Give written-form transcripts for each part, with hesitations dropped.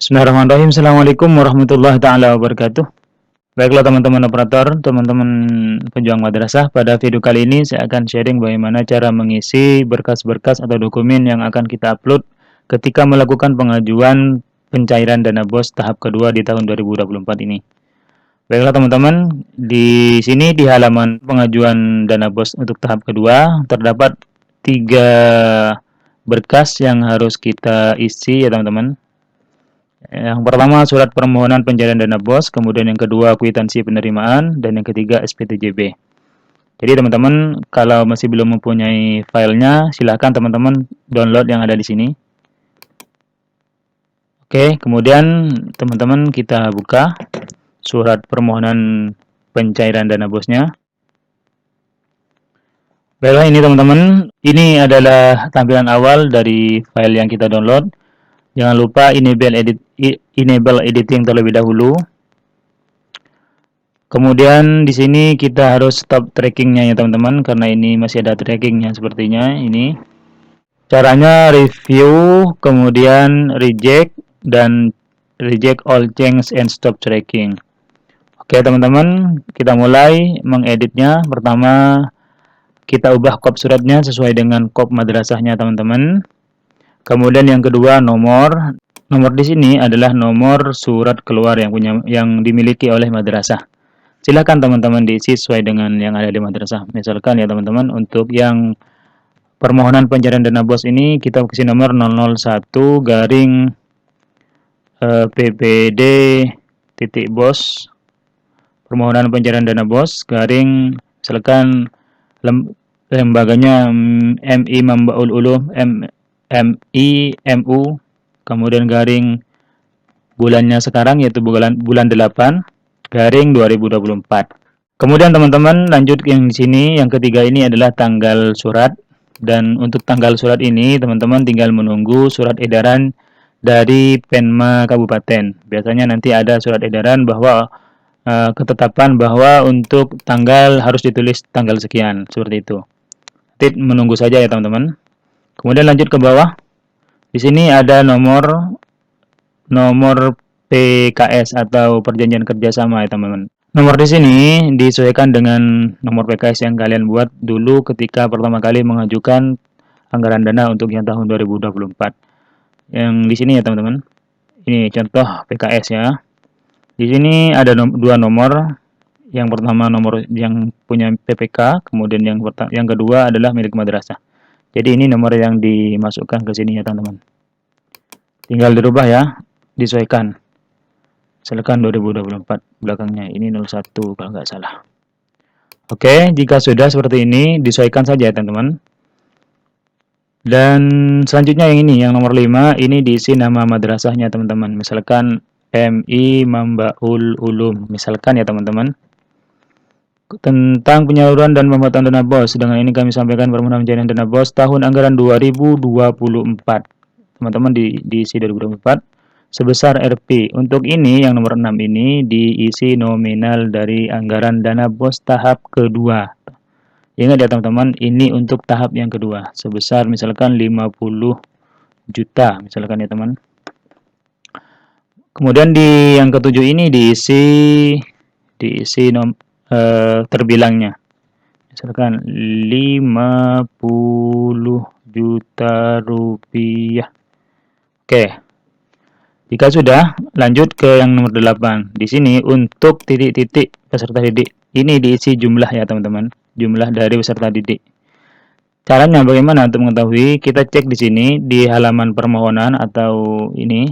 Bismillahirrahmanirrahim. Assalamualaikum warahmatullahi taala wabarakatuh. Baiklah teman-teman operator, teman-teman pejuang madrasah, pada video kali ini saya akan sharing bagaimana cara mengisi berkas-berkas atau dokumen yang akan kita upload ketika melakukan pengajuan pencairan dana BOS tahap kedua di tahun 2024 ini. Baiklah teman-teman, di sini di halaman pengajuan dana BOS untuk tahap kedua terdapat 3 berkas yang harus kita isi ya teman-teman. Yang pertama surat permohonan pencairan dana BOS, kemudian yang kedua kwitansi penerimaan, dan yang ketiga SPTJB. Jadi teman-teman kalau masih belum mempunyai filenya, silahkan teman-teman download yang ada di sini. Oke, kemudian teman-teman kita buka surat permohonan pencairan dana BOS-nya. Baiklah ini teman-teman, ini adalah tampilan awal dari file yang kita download. Jangan lupa enable editing terlebih dahulu. Kemudian di sini kita harus stop trackingnya ya teman-teman, karena ini masih ada trackingnya sepertinya ini. Caranya review, kemudian reject, dan reject all change and stop tracking. Oke teman-teman, kita mulai mengeditnya. Pertama, kita ubah kop suratnya sesuai dengan kop madrasahnya teman-teman. Kemudian yang kedua nomor di sini adalah nomor surat keluar yang dimiliki oleh madrasah. Silakan teman-teman diisi sesuai dengan yang ada di madrasah. Misalkan ya teman-teman, untuk yang permohonan pencairan dana BOS ini kita kasih nomor 001 garing PPD titik BOS permohonan pencairan dana BOS garing misalkan lembaganya MI Mambaul Ulum MIMU, kemudian garing bulannya sekarang yaitu bulan 8 garing 2024. Kemudian teman-teman lanjut yang di sini, yang ketiga ini adalah tanggal surat, dan untuk tanggal surat ini teman-teman tinggal menunggu surat edaran dari Penma Kabupaten. Biasanya nanti ada surat edaran bahwa ketetapan bahwa untuk tanggal harus ditulis tanggal sekian, seperti itu. Nanti menunggu saja ya teman-teman. Kemudian lanjut ke bawah. Di sini ada nomor PKS atau perjanjian kerjasama ya teman-teman. Nomor di sini disesuaikan dengan nomor PKS yang kalian buat dulu ketika pertama kali mengajukan anggaran dana untuk yang tahun 2024. Yang di sini ya teman-teman. Ini contoh PKS ya. Di sini ada dua nomor. Yang pertama nomor yang punya PPK, kemudian yang kedua adalah milik madrasah. Jadi ini nomor yang dimasukkan ke sini ya teman-teman. Tinggal dirubah ya, disesuaikan. Silakan 2024 belakangnya ini 01 kalau nggak salah. Oke, jika sudah seperti ini disesuaikan saja ya teman-teman. Dan selanjutnya yang ini, yang nomor 5, ini diisi nama madrasahnya teman-teman. Misalkan MI Mambaul Ulum, misalkan ya teman-teman. Tentang penyaluran dan pembuatan dana BOS. Dengan ini kami sampaikan permohonan pencairan dana BOS tahun anggaran 2024. Teman-teman diisi 2024 sebesar Rp. Untuk ini yang nomor 6 ini diisi nominal dari anggaran dana BOS tahap kedua. Ingat ya teman-teman, ini untuk tahap yang kedua sebesar misalkan 50 juta misalkan ya teman. Kemudian di yang ketujuh ini diisi terbilangnya. Misalkan 50 juta rupiah. Oke. Jika sudah, lanjut ke yang nomor 8. Di sini untuk titik-titik peserta didik. Ini diisi jumlah ya teman-teman. Jumlah dari peserta didik. Caranya bagaimana untuk mengetahui? Kita cek di sini di halaman permohonan atau ini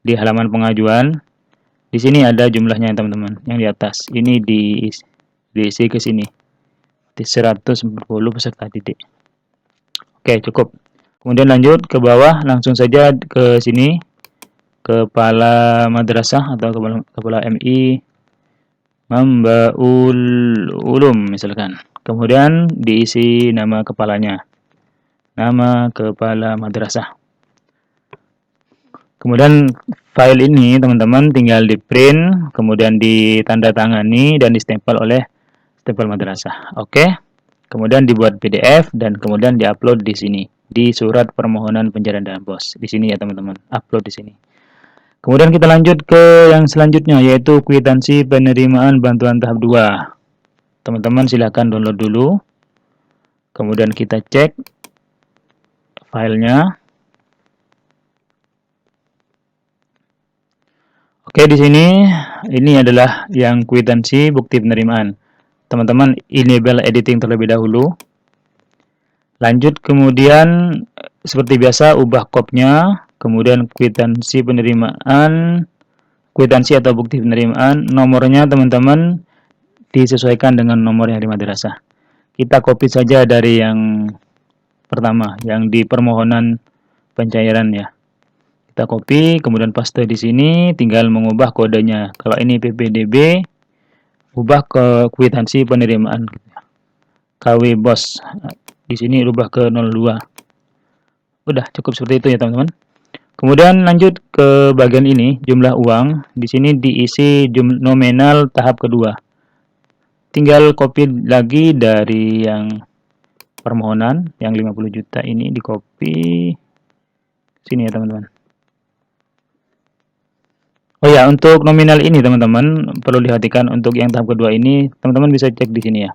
di halaman pengajuan. Di sini ada jumlahnya teman-teman, yang di atas. Ini diisi ke sini. Di 140 peserta didik. Oke, cukup. Kemudian lanjut ke bawah, langsung saja ke sini. Kepala madrasah atau kepala MI Mambaul Ulum misalkan. Kemudian diisi nama kepalanya. Nama kepala madrasah. Kemudian file ini teman-teman tinggal di print, kemudian ditandatangani dan distempel oleh stempel madrasah. Oke. Kemudian dibuat PDF dan kemudian diupload di sini di surat permohonan pencairan dana BOS. Di sini ya teman-teman, upload di sini. Kemudian kita lanjut ke yang selanjutnya, yaitu kwitansi penerimaan bantuan tahap 2. Teman-teman silahkan download dulu. Kemudian kita cek filenya. Oke, di sini ini adalah yang kwitansi bukti penerimaan. Teman-teman enable editing terlebih dahulu. Lanjut kemudian seperti biasa ubah kopnya, kemudian kwitansi penerimaan, kwitansi atau bukti penerimaan, nomornya teman-teman disesuaikan dengan nomor yang di madrasah. Kita copy saja dari yang pertama, yang di permohonan pencairan ya. Kita copy, kemudian paste di sini, tinggal mengubah kodenya. Kalau ini PPDB, ubah ke kwitansi penerimaan. KW BOS, di sini ubah ke 02. Udah cukup seperti itu ya teman-teman. Kemudian lanjut ke bagian ini, jumlah uang. Di sini diisi nominal tahap kedua. Tinggal copy lagi dari yang permohonan, yang 50 juta ini di copy sini ya teman-teman. Oh ya, untuk nominal ini teman-teman perlu diperhatikan untuk yang tahap kedua ini, teman-teman bisa cek di sini ya.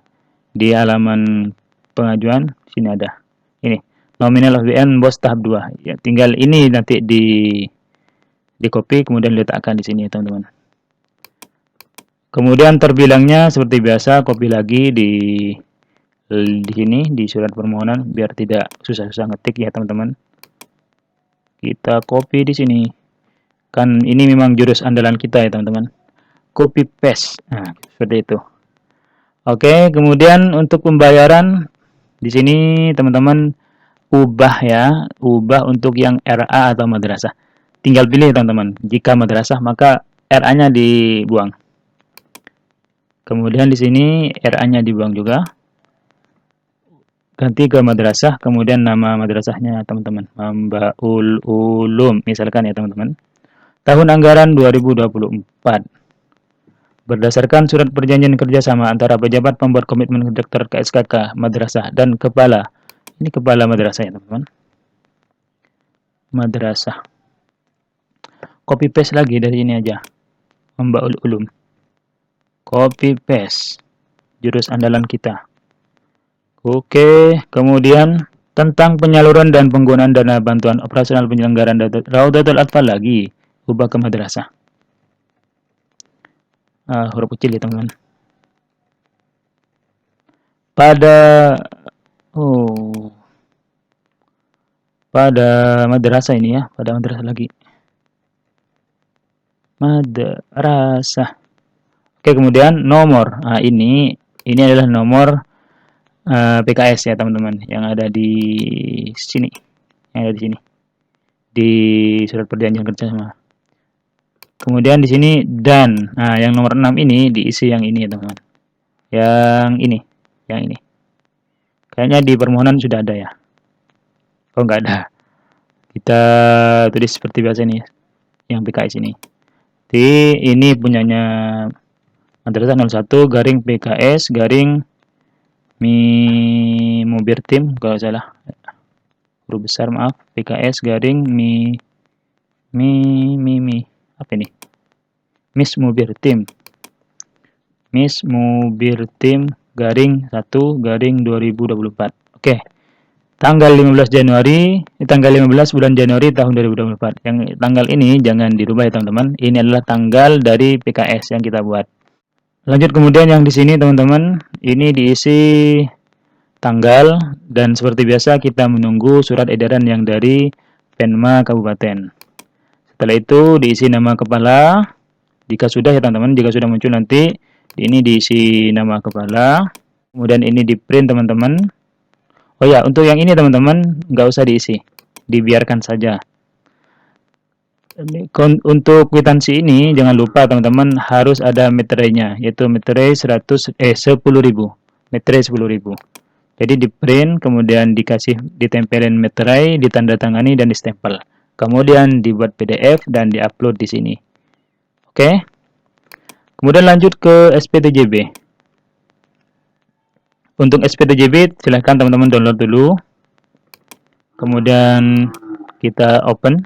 Di halaman pengajuan sini ada. Ini, nominal OBN BOS tahap 2. Ya, tinggal ini nanti di copy kemudian diletakkan di sini ya teman-teman. Kemudian terbilangnya seperti biasa copy lagi di sini di surat permohonan biar tidak susah-susah ngetik ya teman-teman. Kita copy di sini. Kan ini memang jurus andalan kita ya teman-teman. Copy paste. Nah, seperti itu. Oke, kemudian untuk pembayaran di sini teman-teman ubah ya, ubah untuk yang RA atau madrasah. Tinggal pilih teman-teman. Jika madrasah maka RA-nya dibuang. Kemudian di sini RA-nya dibuang juga. Ganti ke madrasah, kemudian nama madrasahnya teman-teman. Mambaul Ulum misalkan ya teman-teman. Tahun anggaran 2024. Berdasarkan surat perjanjian kerjasama antara pejabat pembuat komitmen daftar ke SKK, madrasah, dan kepala. Ini kepala madrasah ya teman-teman. Madrasah. Copy paste lagi dari ini aja. Mambaul Ulum. Copy paste. Jurus andalan kita. Oke, kemudian tentang penyaluran dan penggunaan dana bantuan operasional penyelenggaraan Raudatul Atfal lagi. Ubah ke madrasah. Huruf kecil ya teman-teman. Pada madrasah ini ya, pada madrasah lagi. Madrasah. Oke, kemudian nomor. Nah, ini adalah nomor PKS ya teman-teman yang ada di sini. Yang ada di sini. Di surat perjanjian kerjasama. Kemudian di sini dan. Nah, yang nomor 6 ini diisi yang ini ya teman-teman. Yang ini. Kayaknya di permohonan sudah ada ya. Oh, enggak ada. Kita tulis seperti biasa nih, yang PKS ini. Jadi ini punyanya madrasah 01 garing PKS garing Mubirtim kalau salah. Huruf besar maaf, PKS garing apa ini? Miss Mubirtim garing 1 garing 2024. Oke. Tanggal 15 bulan Januari tahun 2024. Yang tanggal ini jangan dirubah ya teman-teman. Ini adalah tanggal dari PKS yang kita buat. Lanjut kemudian yang di sini teman-teman, ini diisi tanggal dan seperti biasa kita menunggu surat edaran yang dari Penma Kabupaten. Setelah itu diisi nama kepala. Jika sudah ya teman-teman, jika sudah muncul nanti ini diisi nama kepala. Kemudian ini di print teman-teman. Oh ya, untuk yang ini teman-teman nggak usah diisi, dibiarkan saja. Untuk kwitansi ini jangan lupa teman-teman harus ada meterainya, yaitu meterai 10.000, meterai 10.000. Jadi di print, kemudian ditempelin meterai, ditandatangani dan distempel. Kemudian dibuat PDF dan diupload di sini. Oke. Kemudian lanjut ke SPTJB. Untuk SPTJB silahkan teman-teman download dulu. Kemudian kita open.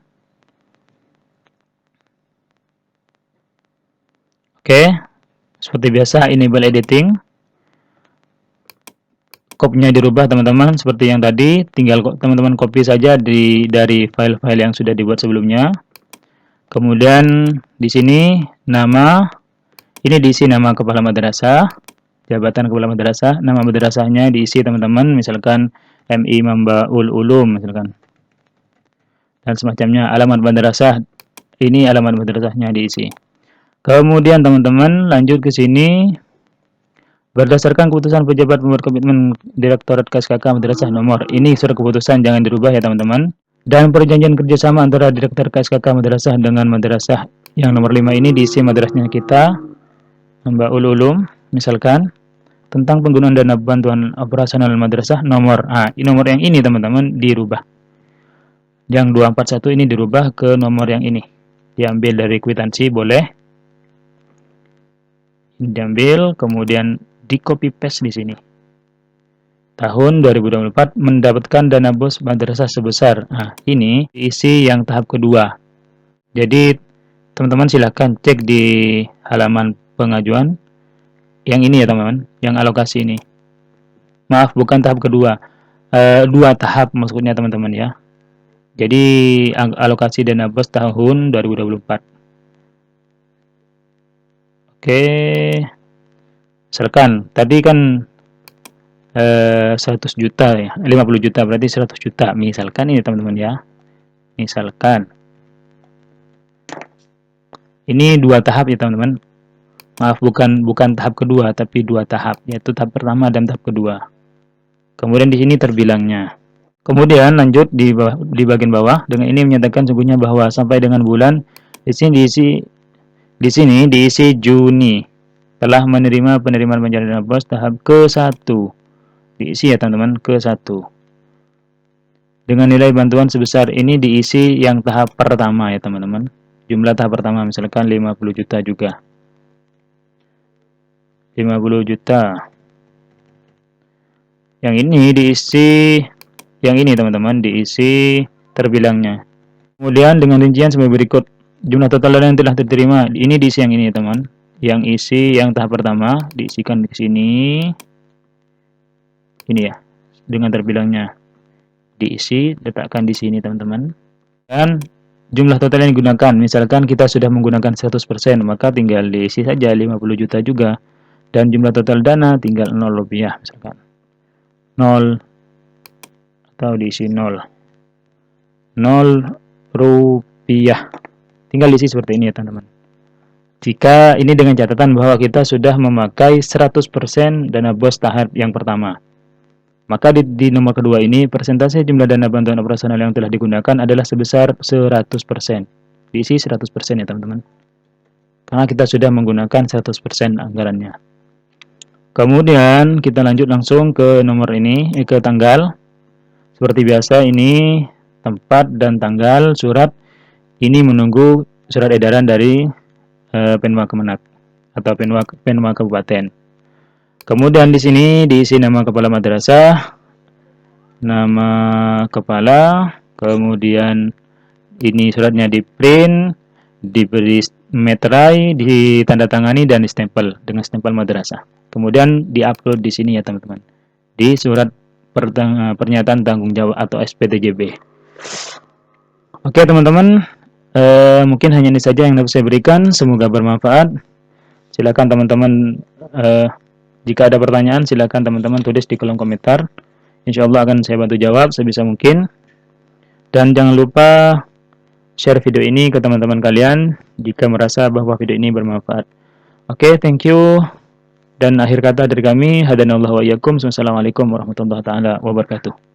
Oke, seperti biasa enable editing. Kopnya dirubah teman-teman seperti yang tadi, tinggal teman-teman copy saja dari file-file yang sudah dibuat sebelumnya. Kemudian di sini nama, ini diisi nama kepala madrasah, jabatan kepala madrasah, nama madrasahnya diisi teman-teman, misalkan MI Mambaul Ulum misalkan. Dan semacamnya, alamat madrasah, ini alamat madrasahnya diisi. Kemudian teman-teman lanjut ke sini. Berdasarkan keputusan pejabat pembuat komitmen Direktorat KSKK Madrasah nomor, ini surat keputusan jangan dirubah ya teman-teman. Dan perjanjian kerjasama antara Direktur KSKK Madrasah dengan madrasah yang nomor 5 ini diisi madrasahnya kita, Mambaul Ulum, misalkan tentang penggunaan dana bantuan operasional madrasah nomor. Ini nomor yang ini teman-teman dirubah. Yang 241 ini dirubah ke nomor yang ini. Diambil dari kwitansi boleh. Diambil kemudian di copy paste di sini. Tahun 2024 mendapatkan dana bos madrasah sebesar. Ini diisi yang tahap kedua. Jadi teman-teman silahkan cek di halaman pengajuan yang ini ya teman-teman, yang alokasi ini. Maaf, bukan tahap kedua. 2 tahap maksudnya teman-teman ya. Jadi alokasi dana bos tahun 2024. Oke. Misalkan tadi kan 100 juta ya, 50 juta berarti 100 juta misalkan ini teman-teman ya. Misalkan ini 2 tahap ya teman-teman. Maaf, bukan tahap kedua tapi 2 tahap, yaitu tahap pertama dan tahap kedua. Kemudian di sini terbilangnya. Kemudian lanjut di bagian bawah, dengan ini menyatakan sungguhnya bahwa sampai dengan bulan di sini diisi Juni telah menerima penerimaan bantuan dana bos tahap ke-1. Diisi ya teman-teman, ke-1. Dengan nilai bantuan sebesar ini diisi yang tahap pertama ya teman-teman. Jumlah tahap pertama misalkan 50 juta juga. 50 juta. Yang ini diisi, yang ini teman-teman, diisi terbilangnya. Kemudian dengan rincian sebagai berikut. Jumlah total dana yang telah diterima, ini diisi yang ini ya teman. Yang isi yang tahap pertama diisikan di sini. Ini ya, dengan terbilangnya. Diisi, letakkan di sini teman-teman. Dan jumlah total yang digunakan, misalkan kita sudah menggunakan 100%, maka tinggal diisi saja 50 juta juga. Dan jumlah total dana tinggal 0 rupiah misalkan. 0 atau diisi 0. 0 rupiah. Tinggal diisi seperti ini ya teman-teman. Jika ini dengan catatan bahwa kita sudah memakai 100% dana bos tahap yang pertama. Maka di nomor kedua ini, persentase jumlah dana bantuan operasional yang telah digunakan adalah sebesar 100%. Diisi 100% ya teman-teman. Karena kita sudah menggunakan 100% anggarannya. Kemudian kita lanjut langsung ke nomor ini, ke tanggal. Seperti biasa ini tempat dan tanggal surat. Ini menunggu surat edaran dari Penma Kemenak atau Penma Kabupaten. Kemudian di sini diisi nama kepala madrasah, nama kepala, kemudian ini suratnya di print, diberi meterai, ditandatangani dan distempel dengan stempel madrasah. Kemudian diupload di sini ya teman-teman, di surat pernyataan tanggung jawab atau SPTJB. Oke teman-teman, mungkin hanya ini saja yang dapat saya berikan. Semoga bermanfaat. Silakan teman-teman, jika ada pertanyaan silakan teman-teman tulis di kolom komentar. Insya Allah akan saya bantu jawab sebisa mungkin. Dan jangan lupa share video ini ke teman-teman kalian jika merasa bahwa video ini bermanfaat. Oke, thank you. Dan akhir kata dari kami, hadanallahu wa iyyakum. Wassalamualaikum warahmatullahi wabarakatuh.